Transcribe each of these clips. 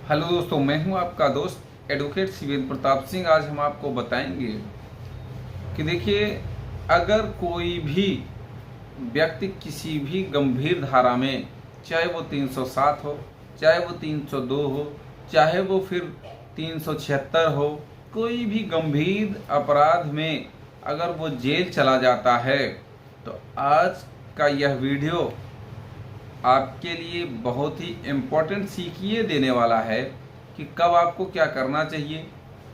Hello दोस्तों, मैं हूं आपका दोस्त एडवोकेट शिवेंद्र प्रताप सिंह। आज हम आपको बताएंगे कि देखिए, अगर कोई भी व्यक्ति किसी भी गंभीर धारा में, चाहे वो 307 हो, चाहे वो 302 हो, चाहे वो फिर 376 हो, कोई भी गंभीर अपराध में अगर वो जेल चला जाता है तो आज का यह वीडियो आपके लिए बहुत ही इम्पोर्टेंट सीख ये देने वाला है कि कब आपको क्या करना चाहिए,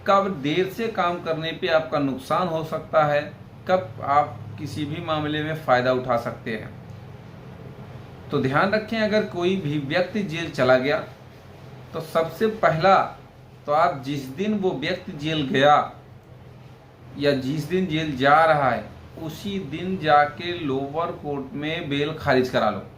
कब देर से काम करने पे आपका नुकसान हो सकता है, कब आप किसी भी मामले में फ़ायदा उठा सकते हैं। तो ध्यान रखें, अगर कोई भी व्यक्ति जेल चला गया तो सबसे पहला तो आप जिस दिन वो व्यक्ति जेल गया या जिस दिन जेल जा रहा है उसी दिन जाके लोअर कोर्ट में बेल खारिज करा लो।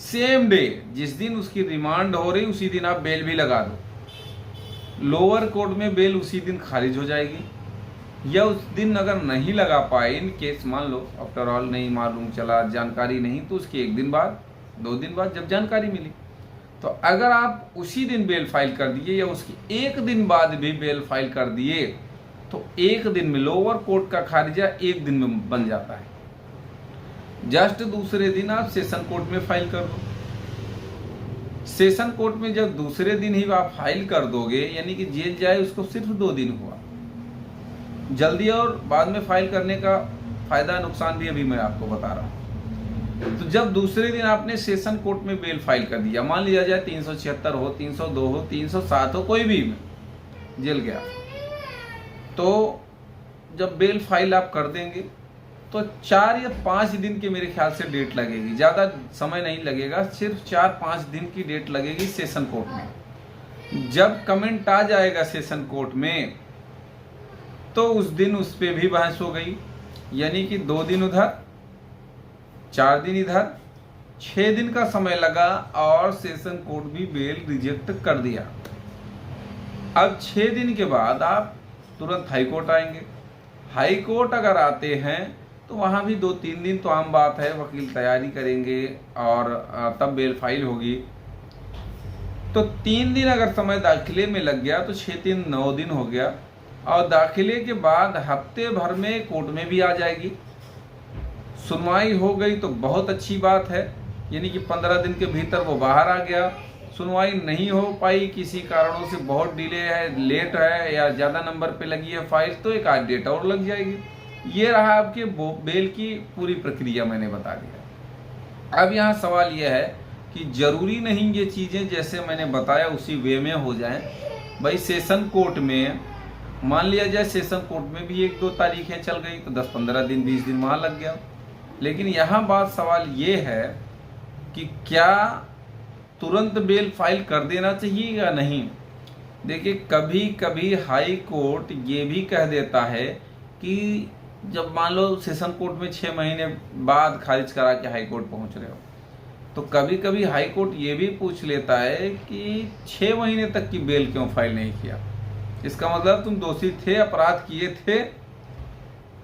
सेम डे, जिस दिन उसकी रिमांड हो रही उसी दिन आप बेल भी लगा दो। लोअर कोर्ट में बेल उसी दिन खारिज हो जाएगी। या उस दिन अगर नहीं लगा पाए, इन केस मान लो आफ्टर ऑल नहीं मालूम चला, जानकारी नहीं, तो उसके एक दिन बाद, 2 दिन बाद जब जानकारी मिली, तो अगर आप उसी दिन बेल फाइल कर दिए या उसके एक दिन बाद भी बेल फाइल कर दिए तो एक दिन में लोअर कोर्ट का खारिजा एक दिन में बन जाता है। जस्ट दूसरे दिन आप सेशन कोर्ट में फाइल कर दो। सेशन कोर्ट में जब दूसरे दिन ही आप फाइल कर दोगे, यानी कि जेल जाए उसको सिर्फ 2 दिन हुआ। जल्दी और बाद में फाइल करने का फायदा नुकसान भी अभी मैं आपको बता रहा हूं। तो जब दूसरे दिन आपने सेशन कोर्ट में बेल फाइल कर दिया, मान लिया जाए 376 हो, 302 हो, 307 हो, कोई भी जेल गया, तो जब बेल फाइल आप कर देंगे तो 4 या 5 दिन की मेरे ख्याल से डेट लगेगी, ज़्यादा समय नहीं लगेगा, सिर्फ 4-5 दिन की डेट लगेगी सेशन कोर्ट में। जब कमेंट आ जाएगा सेशन कोर्ट में तो उस दिन उस पर भी बहस हो गई, यानी कि 2 दिन उधर, 4 दिन इधर, 6 दिन का समय लगा और सेशन कोर्ट भी बेल रिजेक्ट कर दिया। अब 6 दिन के बाद आप तुरंत हाई कोर्ट आएंगे। हाई कोर्ट अगर आते हैं तो वहाँ भी 2-3 दिन तो आम बात है, वकील तैयारी करेंगे और तब बेल फाइल होगी। तो 3 दिन अगर समय दाखिले में लग गया तो 6-3-9 दिन हो गया, और दाखिले के बाद हफ्ते भर में कोर्ट में भी आ जाएगी। सुनवाई हो गई तो बहुत अच्छी बात है, यानी कि 15 दिन के भीतर वो बाहर आ गया। सुनवाई नहीं हो पाई, किसी कारणों से बहुत डिले है, लेट है या ज़्यादा नंबर पे लगी है फाइल, तो एक आध डेट और लग जाएगी। ये रहा आपके बेल की पूरी प्रक्रिया, मैंने बता दिया। अब यहाँ सवाल यह है कि जरूरी नहीं ये चीज़ें जैसे मैंने बताया उसी वे में हो जाएं। भाई सेशन कोर्ट में मान लिया जाए, सेशन कोर्ट में भी 1-2 तारीखें चल गई तो 10-15 दिन 20 दिन वहाँ लग गया। लेकिन यहाँ बात सवाल ये है कि क्या तुरंत बेल फाइल कर देना चाहिए या नहीं। देखिए, कभी कभी हाई कोर्ट ये भी कह देता है कि जब मान लो सेशन कोर्ट में 6 महीने बाद खारिज करा के हाई कोर्ट पहुंच रहे हो, तो कभी कभी हाई कोर्ट ये भी पूछ लेता है कि 6 महीने तक की बेल क्यों फाइल नहीं किया। इसका मतलब तुम दोषी थे, अपराध किए थे।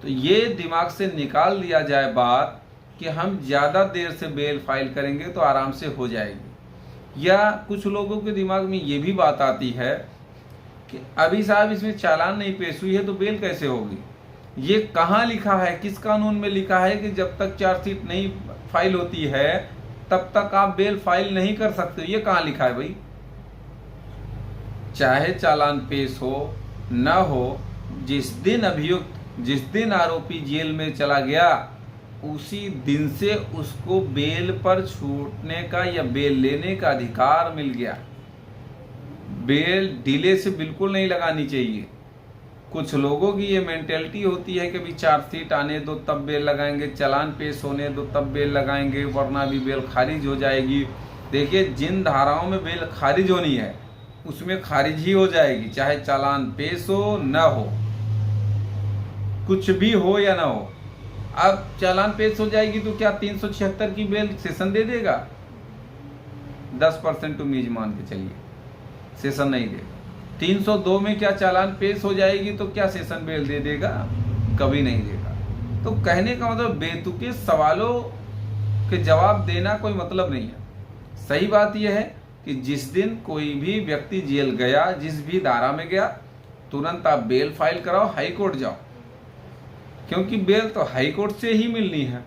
तो ये दिमाग से निकाल दिया जाए बात कि हम ज़्यादा देर से बेल फाइल करेंगे तो आराम से हो जाएगी। या कुछ लोगों के दिमाग में ये भी बात आती है कि अभी साहब इसमें चालान नहीं पेश हुई है तो बेल कैसे होगी। ये कहाँ लिखा है, किस कानून में लिखा है कि जब तक चार्जशीट नहीं फाइल होती है तब तक आप बेल फाइल नहीं कर सकते। ये कहाँ लिखा है भाई। चाहे चालान पेश हो न हो, जिस दिन अभियुक्त, जिस दिन आरोपी जेल में चला गया उसी दिन से उसको बेल पर छूटने का या बेल लेने का अधिकार मिल गया। बेल डिले से बिल्कुल नहीं लगानी चाहिए। कुछ लोगों की ये मेंटेलिटी होती है कि अभी चार्जशीट आने दो तब बेल लगाएंगे, चालान पेश होने दो तब बेल लगाएंगे, वरना भी बेल खारिज हो जाएगी। देखिए, जिन धाराओं में बेल खारिज होनी है उसमें खारिज ही हो जाएगी, चाहे चालान पेश हो न हो, कुछ भी हो या ना हो। अब चालान पेश हो जाएगी तो क्या 376 की बेल सेशन दे देगा? 10% उम्मीद मान के चलिए, सेशन नहीं देगा। 302 में क्या चालान पेश हो जाएगी तो क्या सेशन बेल दे देगा? कभी नहीं देगा। तो कहने का मतलब बेतुके सवालों के जवाब देना कोई मतलब नहीं है। सही बात यह है कि जिस दिन कोई भी व्यक्ति जेल गया, जिस भी धारा में गया, तुरंत आप बेल फाइल कराओ, हाई कोर्ट जाओ, क्योंकि बेल तो हाई कोर्ट से ही मिलनी है।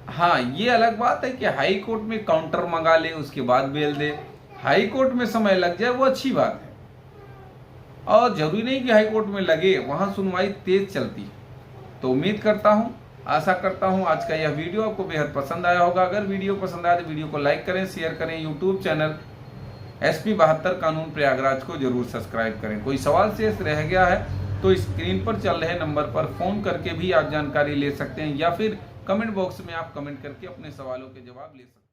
हाँ, ये अलग बात है कि हाई कोर्ट में काउंटर मंगा ले उसके बाद बेल दे, हाई कोर्ट में समय लग जाए वो अच्छी बात है, और जरूरी नहीं कि हाई कोर्ट में लगे, वहां सुनवाई तेज चलती है। तो उम्मीद करता हूं, आशा करता हूं आज का यह वीडियो आपको बेहद पसंद आया होगा। अगर वीडियो पसंद आया तो वीडियो को लाइक करें, शेयर करें, यूट्यूब चैनल SP 72 कानून प्रयागराज को जरूर सब्सक्राइब करें। कोई सवाल शेष रह गया है तो स्क्रीन पर चल रहे नंबर पर फोन करके भी आप जानकारी ले सकते हैं, या फिर कमेंट बॉक्स में आप कमेंट करके अपने सवालों के जवाब ले सकते हैं।